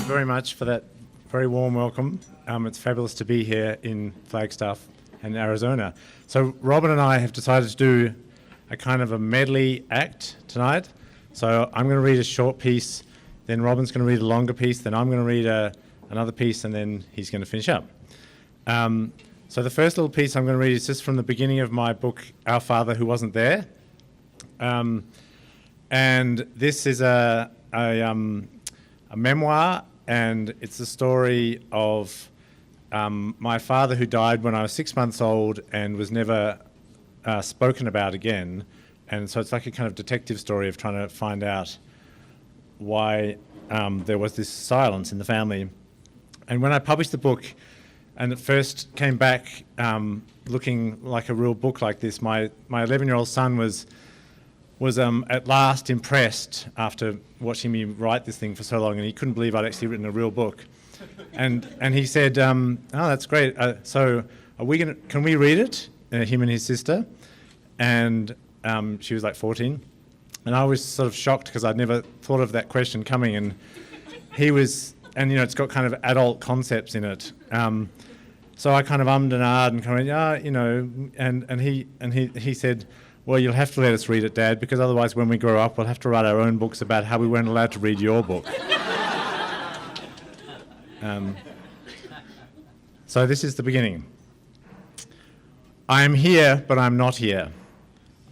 you very much for that very warm welcome. It's fabulous to be here in Flagstaff and Arizona. So Robin and I have decided to do a kind of a medley act tonight. So I'm going to read a short piece, then Robin's going to read a longer piece, then I'm going to read another piece, and then he's going to finish up. So the first little piece I'm going to read is just from the beginning of my book, Our Father Who Wasn't There. And this is a memoir, and it's the story of my father who died when I was 6 months old and was never spoken about again. And so it's like a kind of detective story of trying to find out why there was this silence in the family. And when I published the book, and it first came back looking like a real book like this, my 11-year-old son was at last impressed after watching me write this thing for so long, and he couldn't believe I'd actually written a real book. And he said, "Oh, that's great. So can we read it?" Him and his sister, and she was like 14, and I was sort of shocked because I'd never thought of that question coming, and he was, and it's got kind of adult concepts in it. So I kind of ummed and ahed and kind of, and he said, "Well, you'll have to let us read it, Dad, because otherwise when we grow up we'll have to write our own books about how we weren't allowed to read your book." So this is the beginning. I am here, but I'm not here.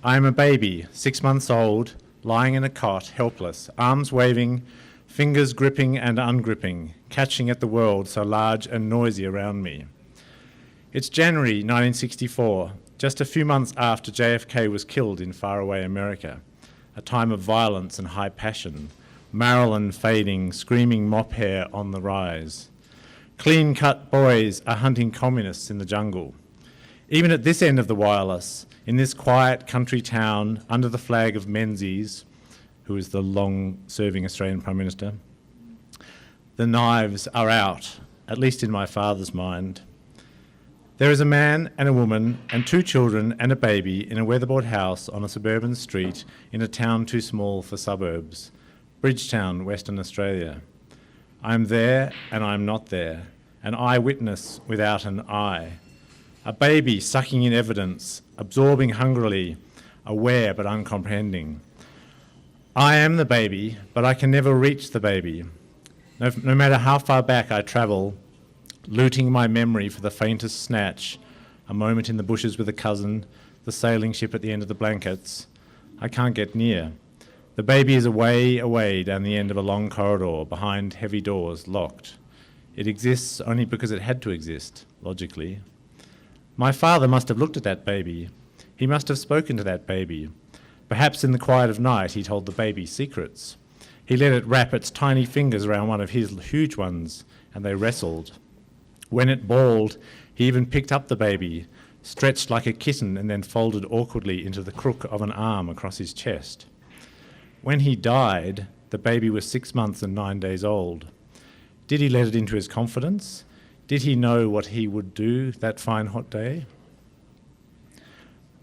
I am a baby, 6 months old, lying in a cot, helpless, arms waving, fingers gripping and ungripping, catching at the world so large and noisy around me. It's January 1964. Just a few months after JFK was killed in faraway America, a time of violence and high passion, Maryland fading, screaming mop hair on the rise. Clean-cut boys are hunting communists in the jungle. Even at this end of the wireless, in this quiet country town under the flag of Menzies, who is the long-serving Australian Prime Minister, the knives are out, at least in my father's mind. There is a man and a woman and 2 children and a baby in a weatherboard house on a suburban street in a town too small for suburbs, Bridgetown, Western Australia. I am there and I am not there, an eyewitness without an eye, a baby sucking in evidence, absorbing hungrily, aware but uncomprehending. I am the baby, but I can never reach the baby. No matter how far back I travel, looting my memory for the faintest snatch, a moment in the bushes with a cousin, the sailing ship at the end of the blankets, I can't get near. The baby is away down the end of a long corridor, behind heavy doors, locked. It exists only because it had to exist, logically. My father must have looked at that baby. He must have spoken to that baby. Perhaps in the quiet of night he told the baby secrets. He let it wrap its tiny fingers around one of his huge ones, and they wrestled. When it bawled, he even picked up the baby, stretched like a kitten, and then folded awkwardly into the crook of an arm across his chest. When he died, the baby was 6 months and 9 days old. Did he let it into his confidence? Did he know what he would do that fine hot day?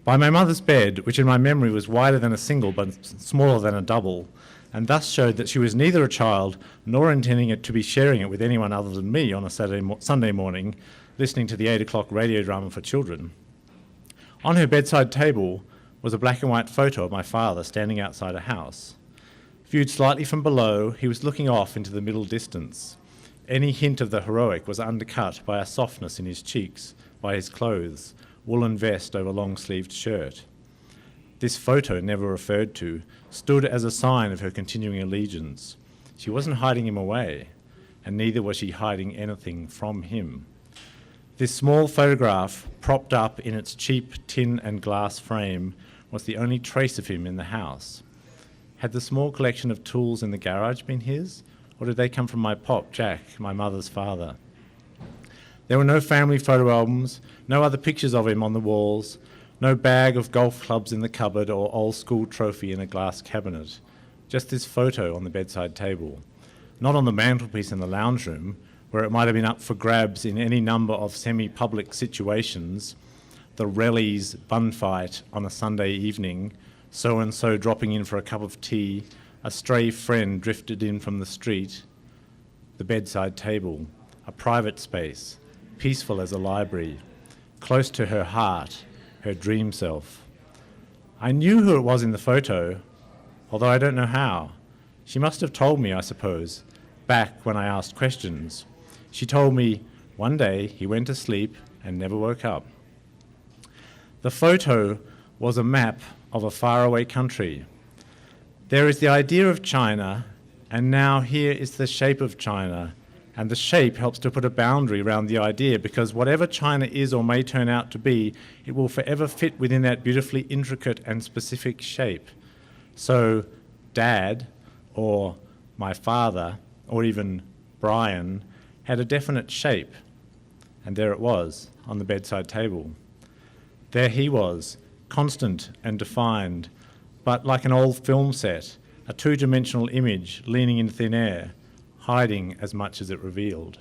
By my mother's bed, which in my memory was wider than a single but smaller than a double, and thus showed that she was neither a child nor intending it to be sharing it with anyone other than me on a Sunday morning, listening to the 8 o'clock radio drama for children. On her bedside table was a black and white photo of my father standing outside a house. Viewed slightly from below, he was looking off into the middle distance. Any hint of the heroic was undercut by a softness in his cheeks, by his clothes, woolen vest over long-sleeved shirt. This photo, never referred to, stood as a sign of her continuing allegiance. She wasn't hiding him away, and neither was she hiding anything from him. This small photograph, propped up in its cheap tin and glass frame, was the only trace of him in the house. Had the small collection of tools in the garage been his, or did they come from my pop, Jack, my mother's father? There were no family photo albums, no other pictures of him on the walls, no bag of golf clubs in the cupboard or old school trophy in a glass cabinet. Just this photo on the bedside table. Not on the mantelpiece in the lounge room, where it might have been up for grabs in any number of semi-public situations, the Rellies bun fight on a Sunday evening, so-and-so dropping in for a cup of tea, a stray friend drifted in from the street. the bedside table, a private space, peaceful as a library, close to her heart, her dream self. I knew who it was in the photo, although I don't know how. She must have told me, I suppose, back when I asked questions. She told me one day he went to sleep and never woke up. The photo was a map of a faraway country. There is the idea of China, and now here is the shape of China, and the shape helps to put a boundary around the idea, because whatever China is or may turn out to be, it will forever fit within that beautifully intricate and specific shape. So Dad, or my father, or even Brian, had a definite shape, and there it was on the bedside table. There he was, constant and defined, but like an old film set, a two-dimensional image leaning into thin air, hiding as much as it revealed.